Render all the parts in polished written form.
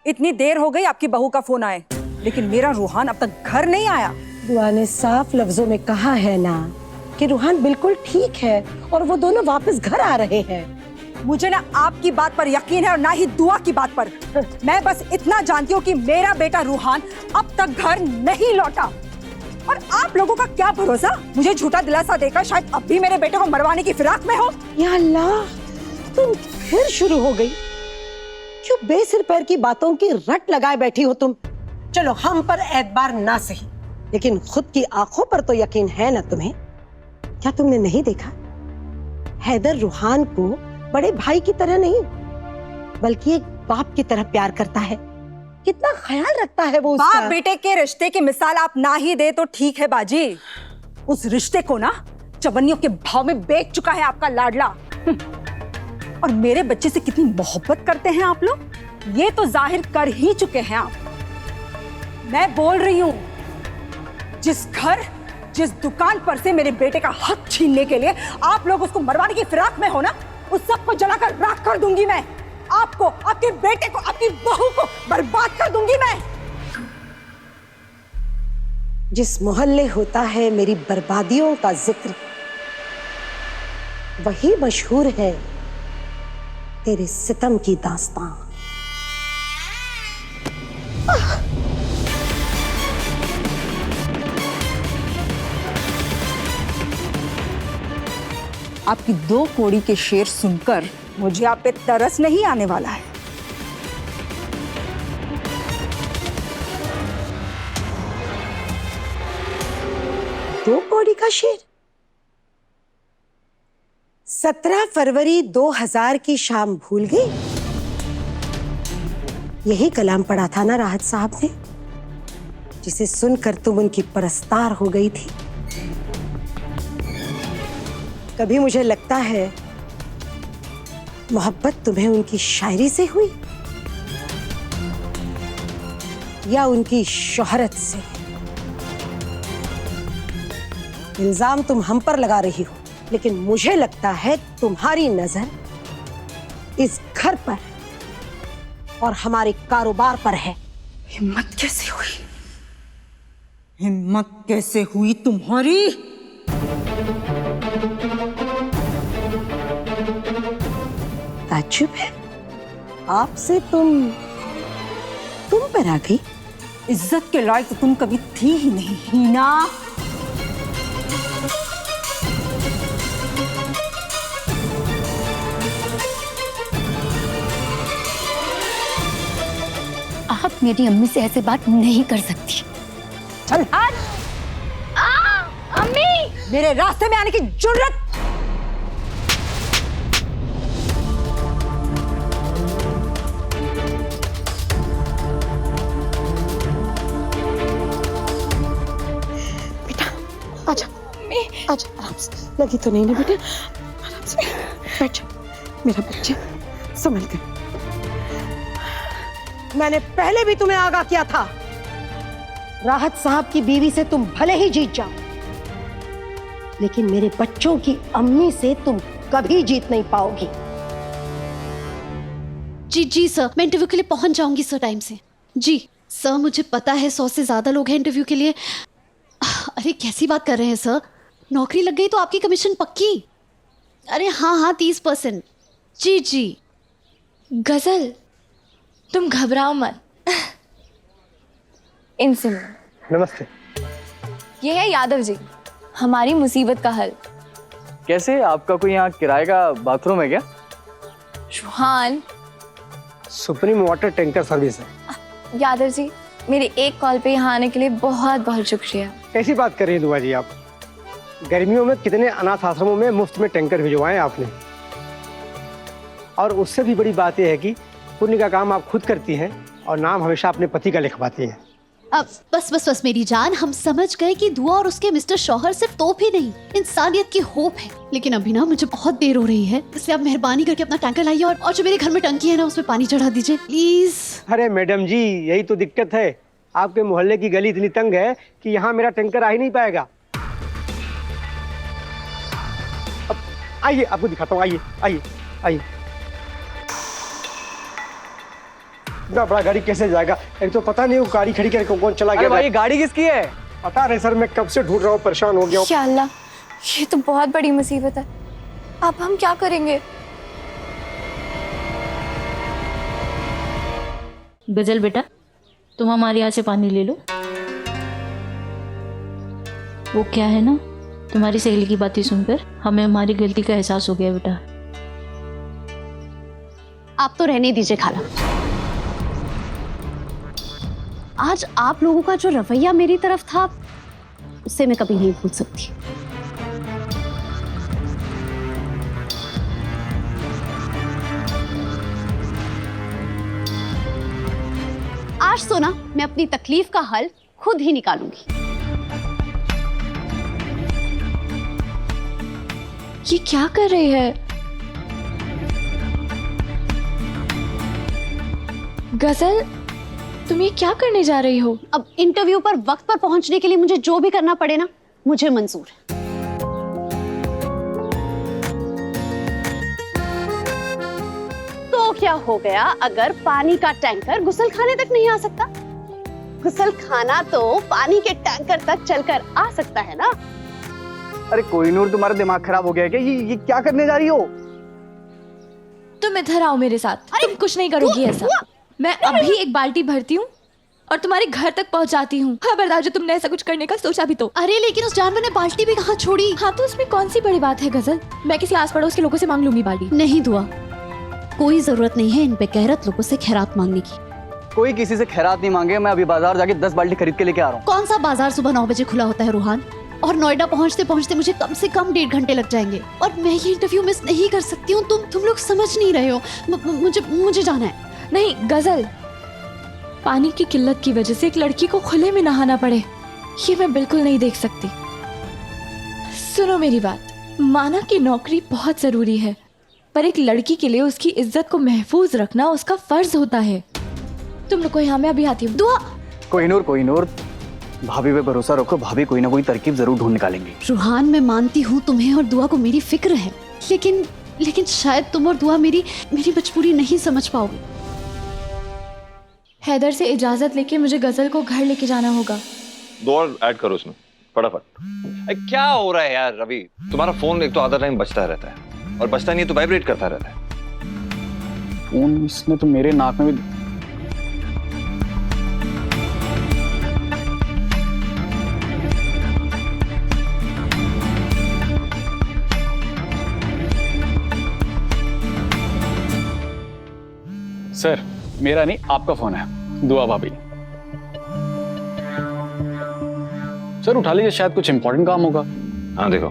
इतनी देर हो गई आपकी बहू का फोन आए, लेकिन मेरा रूहान अब तक घर नहीं आया। बुआ ने साफ लफ्जों में कहा है ना कि रूहान बिल्कुल ठीक है और वो दोनों वापस घर आ रहे हैं। मुझे ना आपकी बात पर यकीन है और ना ही दुआ की बात पर। मैं बस इतना जानती हूँ कि मेरा बेटा रूहान अब तक घर नहीं लौटा, और आप लोगों का क्या भरोसा मुझे झूठा दिलासा देकर शायद अब भी मेरे बेटे को मरवाने की फिराक में हो। या अल्लाह, तुम फिर शुरू हो गई। क्यों बेसिर पैर की बातों की रट लगाए बैठी हो तुम? चलो हम पर एतबार ना सही, लेकिन खुद की आंखों पर तो यकीन है ना तुम्हें? क्या तुमने नहीं देखा? हैदर रूहान को बड़े भाई की तरह नहीं बल्कि एक बाप की तरह प्यार करता है। कितना ख्याल रखता है वो उसका। बाप बेटे के रिश्ते की मिसाल आप ना ही दे तो ठीक है बाजी। उस रिश्ते को ना चवन्नियों के भाव में बेच चुका है आपका लाडला। और मेरे बच्चे से कितनी मोहब्बत करते हैं आप लोग, ये तो जाहिर कर ही चुके हैं आप। मैं बोल रही हूं, जिस घर जिस दुकान पर से मेरे बेटे का हक छीनने के लिए आप लोग उसको मरवाने की फिराक में हो ना, उस सबको जलाकर राख कर दूंगी मैं। आपको, आपके बेटे को, आपकी बहू को बर्बाद कर दूंगी मैं। जिस मोहल्ले होता है मेरी बर्बादियों का जिक्र, वही मशहूर है तेरे सितम की दास्तां। आपकी 2 कौड़ी के शेर सुनकर मुझे आप पे तरस नहीं आने वाला है। दो कौड़ी का शेर? 17 फरवरी 2000 की शाम भूल गई? यही कलाम पढ़ा था ना राहत साहब ने, जिसे सुनकर तुम उनकी परस्तार हो गई थी। कभी मुझे लगता है मोहब्बत तुम्हें उनकी शायरी से हुई या उनकी शोहरत से। इल्जाम तुम हम पर लगा रही हो, लेकिन मुझे लगता है तुम्हारी नजर इस घर पर और हमारे कारोबार पर है। हिम्मत कैसे हुई, हिम्मत कैसे हुई तुम्हारी? ताज्जुब है आपसे, तुम पर आ गई। इज्जत के लायक तो तुम कभी थी ही नहीं हीना। आप मेरी अम्मी से ऐसे बात नहीं कर सकती। चल हट। अम्मी! मेरे रास्ते में आने की जुर्रत। आजा आजा, आराम से। लगी तो नहीं ना बेटा? आराम से बैठ जा मेरा बच्चा, संभल कर। मैंने पहले भी तुम्हें आगाह किया था, राहत साहब की बीवी से तुम भले ही जीत जाओ, लेकिन मेरे बच्चों की अम्मी से तुम कभी जीत नहीं पाओगी। जी जी सर, मैं इंटरव्यू के लिए पहुंच जाऊंगी सर टाइम से। जी सर, मुझे पता है 100 से ज्यादा लोग हैं इंटरव्यू के लिए। अरे कैसी बात कर रहे हैं सर, नौकरी लग गई तो आपकी कमीशन पक्की। अरे हाँ 30%। जी जी। गजल, तुम घबराओ मत। इनसे मिलो। नमस्ते। ये है यादव जी, हमारी मुसीबत का हल। कैसे, आपका कोई यहाँ किराए का बाथरूम है क्या? Ruhan. Supreme water tanker service है। यादव जी, मेरी एक कॉल पे यहाँ आने के लिए बहुत बहुत शुक्रिया। कैसी बात कर रही हैं दुआ जी आप? गर्मियों में कितने अनाथ आश्रमों में मुफ्त में टैंकर भिजवाए आपने। और उससे भी बड़ी बात यह है कि पुण्य का काम आप खुद करती हैं और नाम हमेशा अपने पति का लिखवाती हैं। अब बस मेरी जान, हम समझ गए कि दुआ और उसके मिस्टर शौहर सिर्फ तोप ही नहीं, इंसानियत की होप है। लेकिन अभी ना मुझे बहुत देर हो रही है, इसलिए आप मेहरबानी करके अपना टैंकर लाइए और जो मेरे घर में टंकी है ना उसमें पानी चढ़ा दीजिए प्लीज। अरे मैडम जी, यही तो दिक्कत है, आपके मोहल्ले की गली इतनी तंग है कि यहाँ मेरा टैंकर आ ही नहीं पाएगा। अब आइए, आपको दिखाता हूँ, आइए आइए आइए। इतना बड़ा गाड़ी कैसे जाएगा? एक तो पता नहीं वो गाड़ी खड़ी करके कौन चला अरे गया भाई था। ये गाड़ी किसकी है? पता नहीं सर, मैं कब से ढूंढ रहा हूँ, परेशान हो गया हूँ। या अल्लाह, ये तो बहुत बड़ी मुसीबत है। अब हम क्या करेंगे? गजल बेटा, तुम हमारे यहाँ से पानी ले लो। वो क्या है ना, तुम्हारी सहेली की बातें सुनकर हमें हमारी गलती का एहसास हो गया बेटा। आप तो रहने दीजिए खाला। आज आप लोगों का जो रवैया मेरी तरफ था, उससे मैं कभी नहीं भूल सकती। आज तो ना मैं अपनी तकलीफ का हल खुद ही निकालूंगी। ये क्या कर रही है? गजल, तुम ये क्या करने जा रही हो? अब इंटरव्यू पर वक्त पर पहुंचने के लिए मुझे जो भी करना पड़े ना, मुझे मंजूर है। तो क्या हो गया अगर पानी का टैंकर गुसल खाने तक नहीं आ सकता? गुसल खाना तो पानी के टैंकर तक चलकर आ सकता है ना। अरे कोहिनूर, तुम्हारा दिमाग खराब हो गया है क्या? ये क्या करने जा रही हो? तुम इधर आओ मेरे साथ। तुम कुछ नहीं करोगी ऐसा। मैं अभी एक बाल्टी भरती हूँ और तुम्हारे घर तक पहुंचाती हूँ। खबरदार जो तुमने ऐसा कुछ करने का सोचा भी तो। अरे लेकिन उस जानवर ने बाल्टी भी कहाँ छोड़ी? हाँ तो उसमें कौन सी बड़ी बात है गजल? मैं किसी आस पड़ोस के लोगों से मांग लूंगी बाल्टी। नहीं दुआ, कोई जरूरत नहीं है इन बेगैरत लोगों से खैरात मांगने की। कोई किसी से खैरात नहीं मांगे। मैं अभी बाजार जाके 10 बाल्टी खरीद के लेके आ रहा हूँ। कौन सा बाजार सुबह 9 बजे खुला होता है रूहान? और नोएडा पहुंचते पहुंचते मुझे कम से कम 1.5 घंटे लग जाएंगे। और मैं ये इंटरव्यू मिस नहीं कर सकती हूँ। तुम लोग समझ नहीं रहे हो। मुझे जाना है। नहीं गजल, पानी की किल्लत की वजह से एक लड़की को खुले में नहाना पड़े, ये मैं बिल्कुल नहीं देख सकती। सुनो मेरी बात, माना कि नौकरी बहुत जरूरी है, पर एक लड़की के लिए उसकी इज्जत को महफूज रखना उसका फर्ज होता है। तुम लोग को यहाँ, मैं अभी आती हूँ। दुआ। कोहिनूर, भाभी पे भरोसा रखो। भाभी कोई ना कोई तरकीब जरूर ढूंढ निकालेंगी। रूहान, मैं मानती हूँ तुम्हें और दुआ को मेरी फिक्र है, लेकिन शायद तुम और दुआ मेरी मजबूरी नहीं समझ पाओगे। हैदर से इजाजत लेके मुझे गजल को घर लेके जाना होगा। 2 और ऐड करो उसमें फटाफट। अरे क्या हो रहा है यार रवि? तुम्हारा फोन एक तो आधा टाइम बजता रहता है, और बजता नहीं है तो वाइब्रेट करता रहता है। फोन इसने तो मेरे नाक में भी। सर, मेरा नहीं, आपका फोन है। दुआ भाभी। सर उठा लीजिए, शायद कुछ इंपॉर्टेंट काम होगा। हाँ देखो,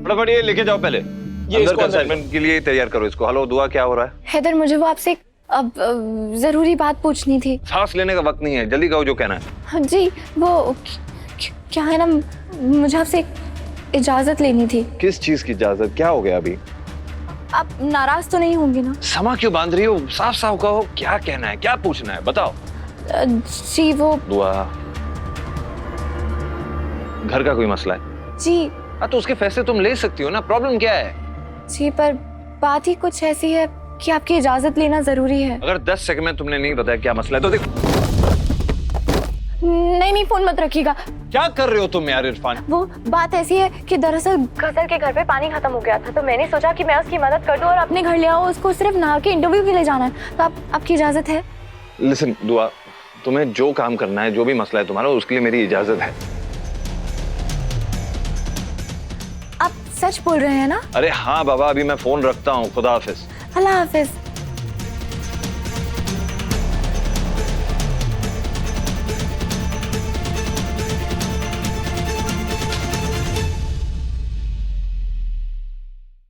फटाफट ये लेके जाओ। पहले अंदर का असाइनमेंट के लिए तैयार करो इसको। हेलो दुआ, क्या हो रहा है? हैदर, मुझे वो आपसे अब जरूरी बात पूछनी थी। सांस लेने का वक्त नहीं है, जल्दी कहो जो कहना है। हाँ जी, वो क्या है ना, मुझे आपसे एक इजाजत लेनी थी। किस चीज की इजाजत? क्या हो गया अभी? आप नाराज तो नहीं होंगे ना? समा क्यों बांध रही हो? साफ साफ कहो क्या कहना है, क्या पूछना है, बताओ। जी वो दुआ, घर का कोई मसला है? जी। हाँ तो उसके फैसले तुम ले सकती हो ना, प्रॉब्लम क्या है? जी पर बात ही कुछ ऐसी है कि आपकी इजाजत लेना जरूरी है। अगर 10 सेकंड में तुमने नहीं बताया क्या मसला है तो देखो। नहीं, फोन मत रखिएगा। क्या कर रहे हो तुम यार इरफान? वो बात ऐसी है कि दरअसल गजल के घर पे पानी खत्म हो गया था, तो मैंने सोचा कि मैं उसकी मदद कर दूं और अपने घर ले आओ। उसको सिर्फ नहा के इंटरव्यू के लिए जाना है, तो आपकी इजाजत है? लिसन दुआ, तुम्हें जो काम करना है, जो भी मसला है तुम्हारा, उसके लिए मेरी इजाजत है। आप सच बोल रहे हैं ना? अरे हाँ बाबा, अभी मैं फोन रखता हूँ। खुदा हाफिज। अल्लाह हाफिज।